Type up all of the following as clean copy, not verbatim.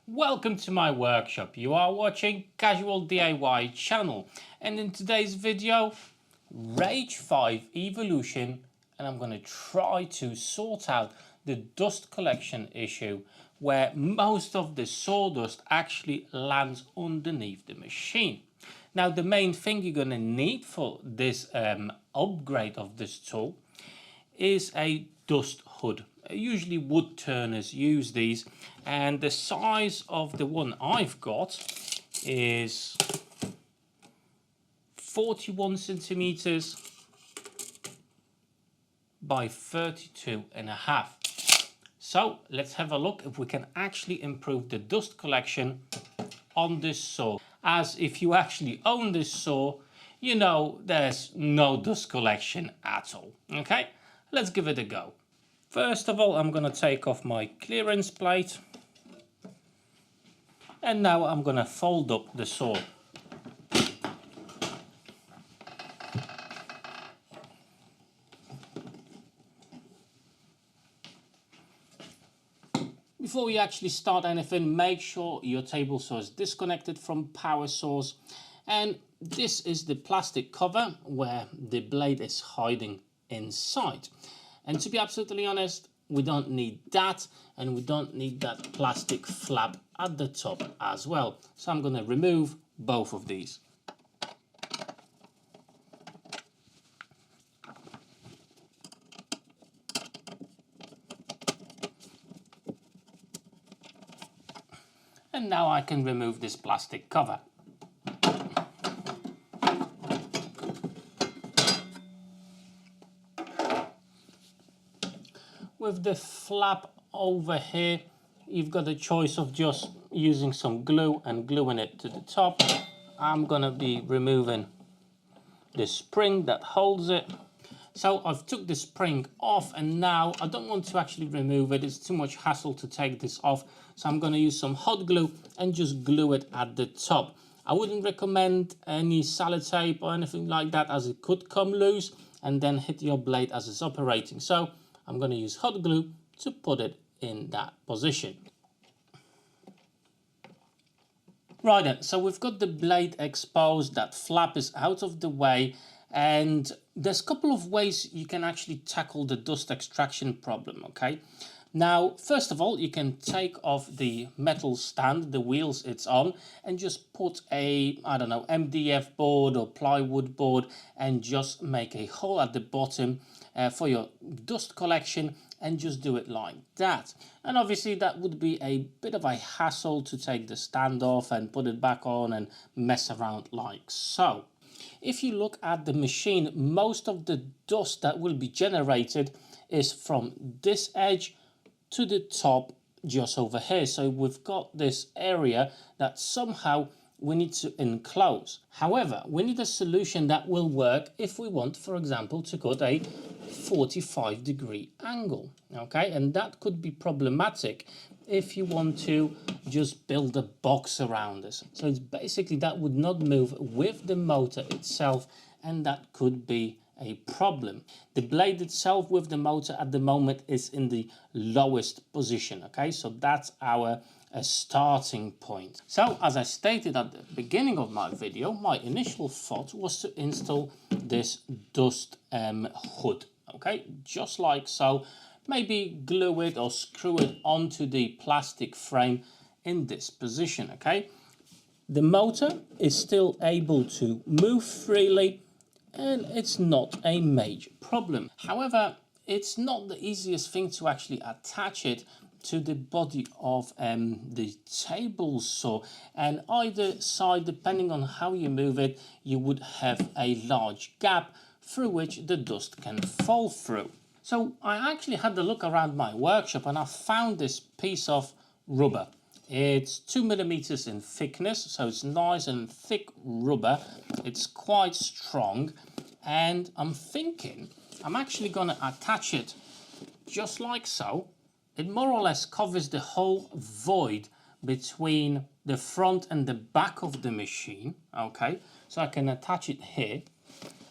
Welcome to my workshop. You are watching Casual DIY channel, and in today's video, Rage 5 Evolution, and I'm going to try to sort out the dust collection issue where most of the sawdust actually lands underneath the machine. Now the main thing you're going to need for this upgrade of this tool is a dust hood. Usually wood turners use these, and the size of the one I've got is 41 centimeters by 32.5. So let's have a look if we can actually improve the dust collection on this saw. As if you actually own this saw, you know there's no dust collection at all. Okay, let's give it a go. First of all, I'm going to take off my clearance plate, and now I'm going to fold up the saw. Before you actually start anything, make sure your table saw is disconnected from power source, and this is the plastic cover where the blade is hiding inside. And to be absolutely honest, we don't need that, and we don't need that plastic flap at the top as well. So I'm going to remove both of these. And now I can remove this plastic cover. With the flap over here, you've got a choice of just using some glue and gluing it to the top. I'm gonna be removing the spring that holds it. So I've took the spring off, and now I don't want to actually remove it. It's too much hassle to take this off. So I'm gonna use some hot glue and just glue it at the top. I wouldn't recommend any sellotape or anything like that, as it could come loose and then hit your blade as it's operating. So I'm going to use hot glue to put it in that position. Right then, so we've got the blade exposed, that flap is out of the way, and there's a couple of ways you can actually tackle the dust extraction problem, okay? Now, first of all, you can take off the metal stand, the wheels it's on, and just put a, I don't know, MDF board or plywood board, and just make a hole at the bottom for your dust collection, and just do it like that. And obviously that would be a bit of a hassle to take the stand off and put it back on and mess around like so. If you look at the machine, most of the dust that will be generated is from this edge to the top just over here. So we've got this area that somehow we need to enclose. However, we need a solution that will work if we want, for example, to cut a 45-degree angle, okay? And that could be problematic if you want to just build a box around this. So it's basically that would not move with the motor itself, and that could be a problem. The blade itself with the motor at the moment is in the lowest position, okay? So that's our starting point. So as I stated at the beginning of my video, my initial thought was to install this dust hood, okay? Just like so. Maybe glue it or screw it onto the plastic frame in this position, okay? The motor is still able to move freely, and it's not a major problem. However, it's not the easiest thing to actually attach it to the body of the table saw, and either side, depending on how you move it, you would have a large gap through which the dust can fall through. So I actually had a look around my workshop, and I found this piece of rubber. It's 2 millimeters in thickness, so it's nice and thick rubber. It's quite strong, and I'm thinking I'm actually going to attach it just like so. It more or less covers the whole void between the front and the back of the machine, okay? So I can attach it here,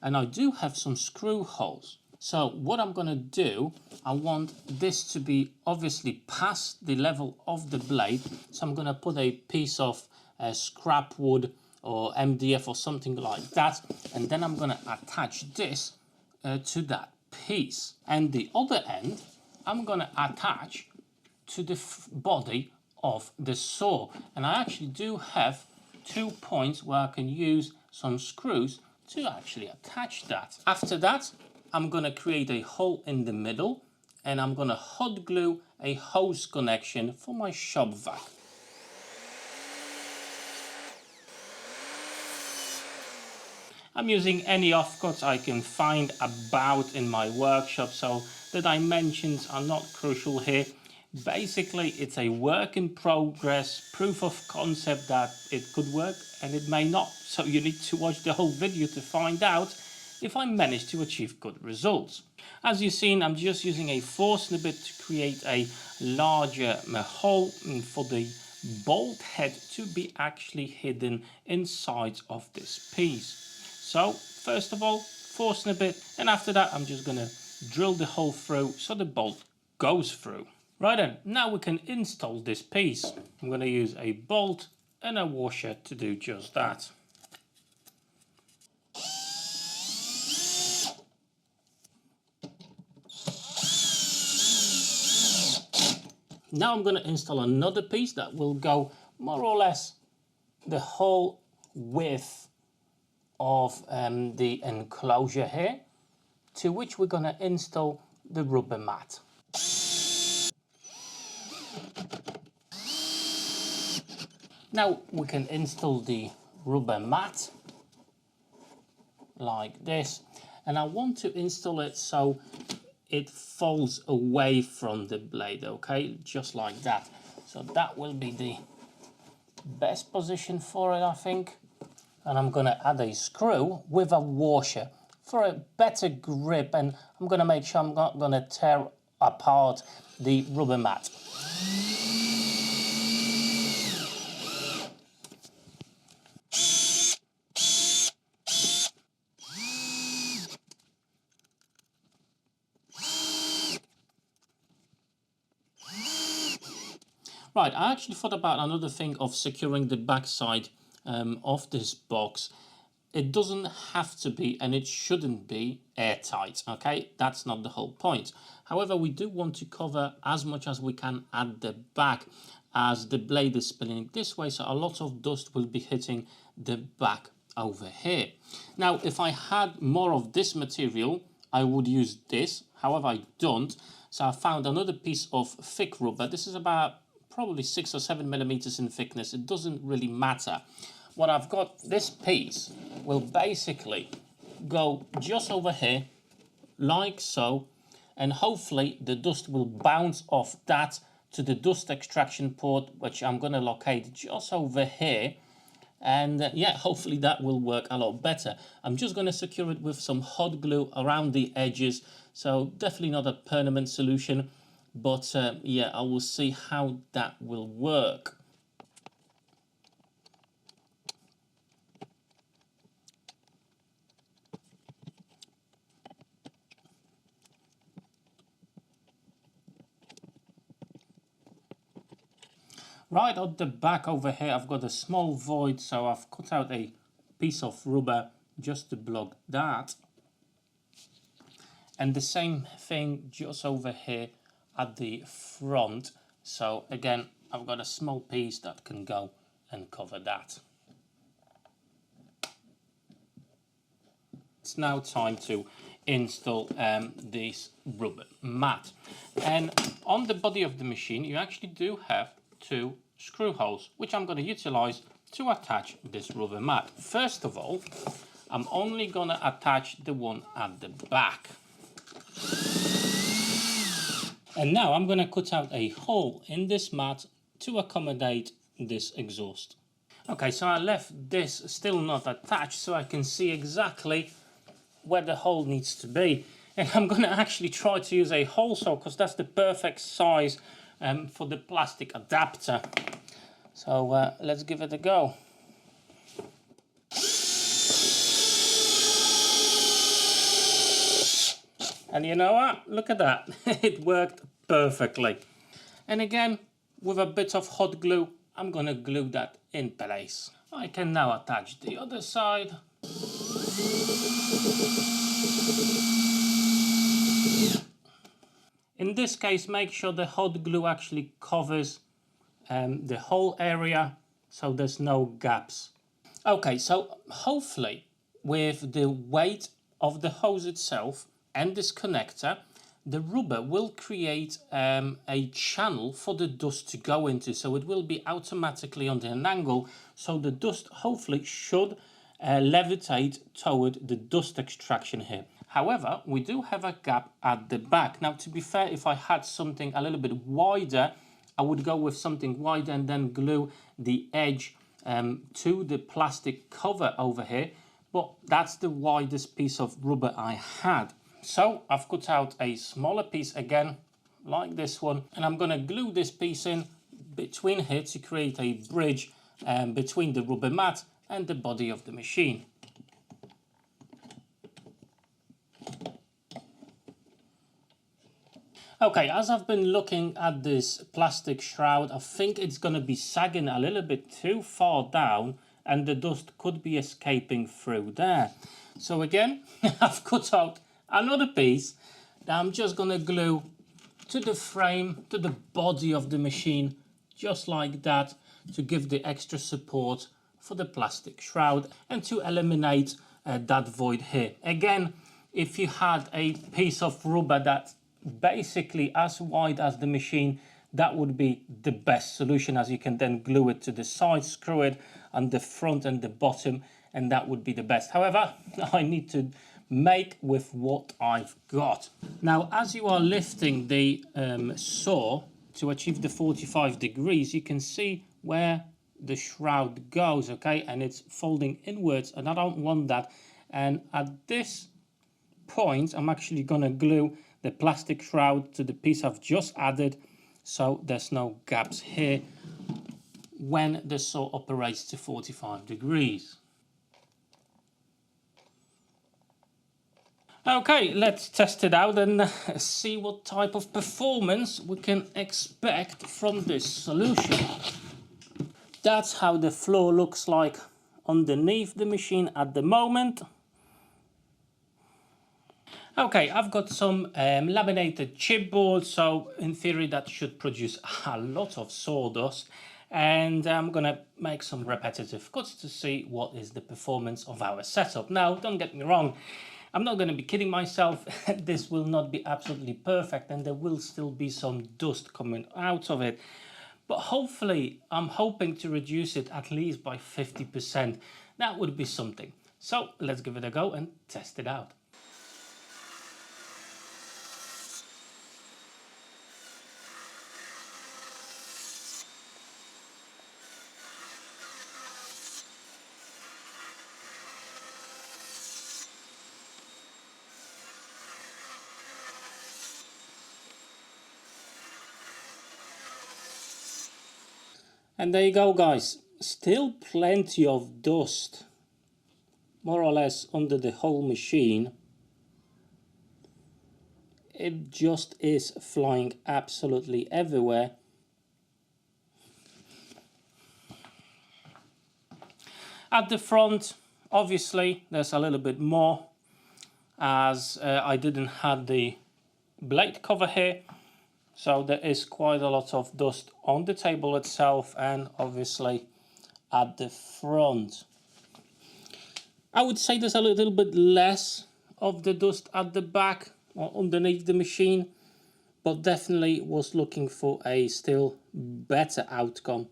and I do have some screw holes. So what I'm going to do, I want this to be obviously past the level of the blade. So I'm going to put a piece of scrap wood or MDF or something like that. And then I'm going to attach this to that piece. And the other end, I'm going to attach to the body of the saw. And I actually do have 2 points where I can use some screws to actually attach that. After that, I'm going to create a hole in the middle and I'm going to hot glue a hose connection for my shop vac. I'm using any offcuts I can find about in my workshop, so the dimensions are not crucial here. Basically, it's a work in progress, proof of concept that it could work and it may not. So you need to watch the whole video to find out if I manage to achieve good results. As you've seen, I'm just using a force snippet to create a larger hole for the bolt head to be actually hidden inside of this piece. So first of all, force snippet, and after that I'm just going to drill the hole through so the bolt goes through. Right then, now we can install this piece. I'm going to use a bolt and a washer to do just that. Now I'm going to install another piece that will go more or less the whole width of the enclosure here, to which we're going to install the rubber mat. Now we can install the rubber mat like this, and I want to install it so it falls away from the blade, okay, just like that. So that will be the best position for it, I think. And I'm going to add a screw with a washer for a better grip, and I'm going to make sure I'm not going to tear apart the rubber mat. Right, I actually thought about another thing of securing the backside of this box. It doesn't have to be, and it shouldn't be, airtight, okay? That's not the whole point. However, we do want to cover as much as we can at the back, as the blade is spinning this way, so a lot of dust will be hitting the back over here. Now, if I had more of this material, I would use this. However, I don't. So I found another piece of thick rubber. This is about probably 6 or 7 millimeters in thickness. It doesn't really matter. What I've got, this piece will basically go just over here, like so, and hopefully the dust will bounce off that to the dust extraction port, which I'm going to locate just over here. And yeah, hopefully that will work a lot better. I'm just going to secure it with some hot glue around the edges, so definitely not a permanent solution, but yeah, I will see how that will work. Right at the back over here, I've got a small void, so I've cut out a piece of rubber just to block that. And the same thing just over here at the front. So again, I've got a small piece that can go and cover that. It's now time to install this rubber mat. And on the body of the machine, you actually do have 2 screw holes, which I'm going to utilize to attach this rubber mat. First of all, I'm only going to attach the one at the back. And now I'm going to cut out a hole in this mat to accommodate this exhaust. Okay, so I left this still not attached so I can see exactly where the hole needs to be. And I'm going to actually try to use a hole saw because that's the perfect size for the plastic adapter. So let's give it a go. And you know what? Look at that. It worked perfectly. And again, with a bit of hot glue, I'm gonna glue that in place. I can now attach the other side. In this case, make sure the hot glue actually covers the whole area so there's no gaps. Okay, so hopefully with the weight of the hose itself and this connector, the rubber will create a channel for the dust to go into, so it will be automatically on an angle, so the dust hopefully should levitate toward the dust extraction here. However, we do have a gap at the back. Now, to be fair, if I had something a little bit wider, I would go with something wider and then glue the edge to the plastic cover over here, but that's the widest piece of rubber I had. So I've cut out a smaller piece again, like this one, and I'm going to glue this piece in between here to create a bridge between the rubber mat and the body of the machine. Okay, as I've been looking at this plastic shroud, I think it's going to be sagging a little bit too far down and the dust could be escaping through there. So again, I've cut out another piece that I'm just going to glue to the frame, to the body of the machine, just like that, to give the extra support for the plastic shroud and to eliminate that void here. Again, if you had a piece of rubber that's basically as wide as the machine, that would be the best solution, as you can then glue it to the side, screw it on the front and the bottom, and that would be the best. However, I need to make with what I've got. Now, as you are lifting the saw to achieve the 45 degrees, you can see where the shroud goes, okay, and it's folding inwards, and I don't want that. And at this point, I'm actually going to glue the plastic shroud to the piece I've just added, so there's no gaps here when the saw operates to 45 degrees. Okay, let's test it out and see what type of performance we can expect from this solution. That's how the floor looks like underneath the machine at the moment. Okay, I've got some laminated chipboard, so in theory that should produce a lot of sawdust, and I'm gonna make some repetitive cuts to see what is the performance of our setup. Now, don't get me wrong, I'm not gonna be kidding myself. This will not be absolutely perfect and there will still be some dust coming out of it, but hopefully I'm hoping to reduce it at least by 50%. That would be something. So let's give it a go and test it out. And there you go, guys, still plenty of dust more or less under the whole machine. It just is flying absolutely everywhere. At the front, obviously there's a little bit more, as I didn't have the blade cover here. So there is quite a lot of dust on the table itself and obviously at the front. I would say there's a little bit less of the dust at the back or underneath the machine, but definitely was looking for a still better outcome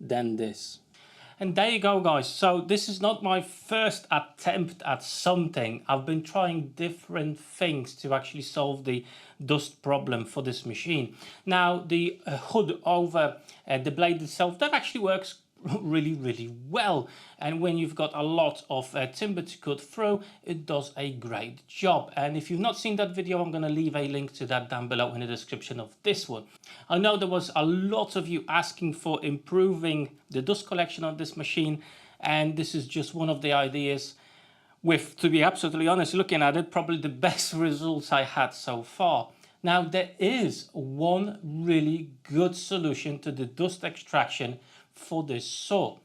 than this. And there you go, guys. So this is not my first attempt at something. I've been trying different things to actually solve the dust problem for this machine. Now, the hood over the blade itself, that actually works really well, and when you've got a lot of timber to cut through, it does a great job. And if you've not seen that video, I'm going to leave a link to that down below in the description of this one. I know there was a lot of you asking for improving the dust collection on this machine, and this is just one of the ideas. with, to be absolutely honest, looking at it, probably the best results I had so far. Now, there is one really good solution to the dust extraction for this saw.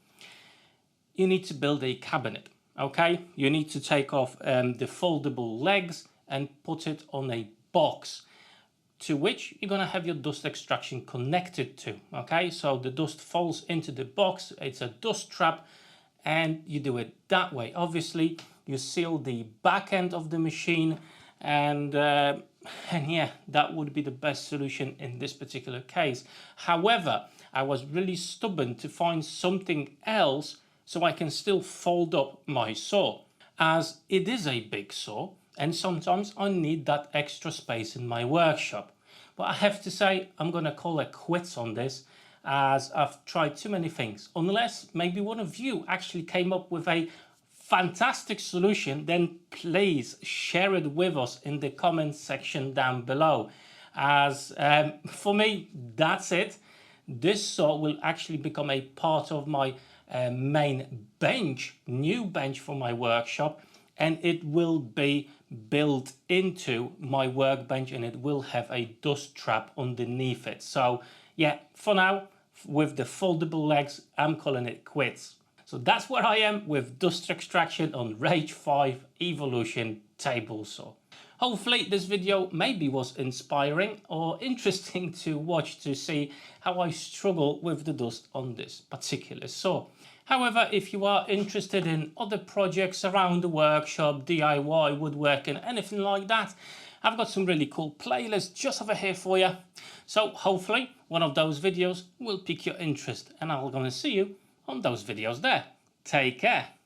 You need to build a cabinet, okay? You need to take off the foldable legs and put it on a box to which you're going to have your dust extraction connected to, okay? So the dust falls into the box, it's a dust trap, and you do it that way. Obviously, you seal the back end of the machine, and yeah, that would be the best solution in this particular case. However, I was really stubborn to find something else so I can still fold up my saw, as it is a big saw and sometimes I need that extra space in my workshop. But I have to say, I'm going to call it quits on this, as I've tried too many things. Unless maybe one of you actually came up with a fantastic solution, then please share it with us in the comments section down below. As for me, that's it. This saw will actually become a part of my main bench, new bench for my workshop, and it will be built into my workbench, and it will have a dust trap underneath it. So yeah, for now, with the foldable legs, I'm calling it quits. So that's where I am with dust extraction on Rage 5 Evolution table saw. Hopefully this video maybe was inspiring or interesting to watch, to see how I struggle with the dust on this particular saw. However, if you are interested in other projects around the workshop, DIY, woodworking, anything like that, I've got some really cool playlists just over here for you. So hopefully one of those videos will pique your interest, and I'm going to see you on those videos there. Take care.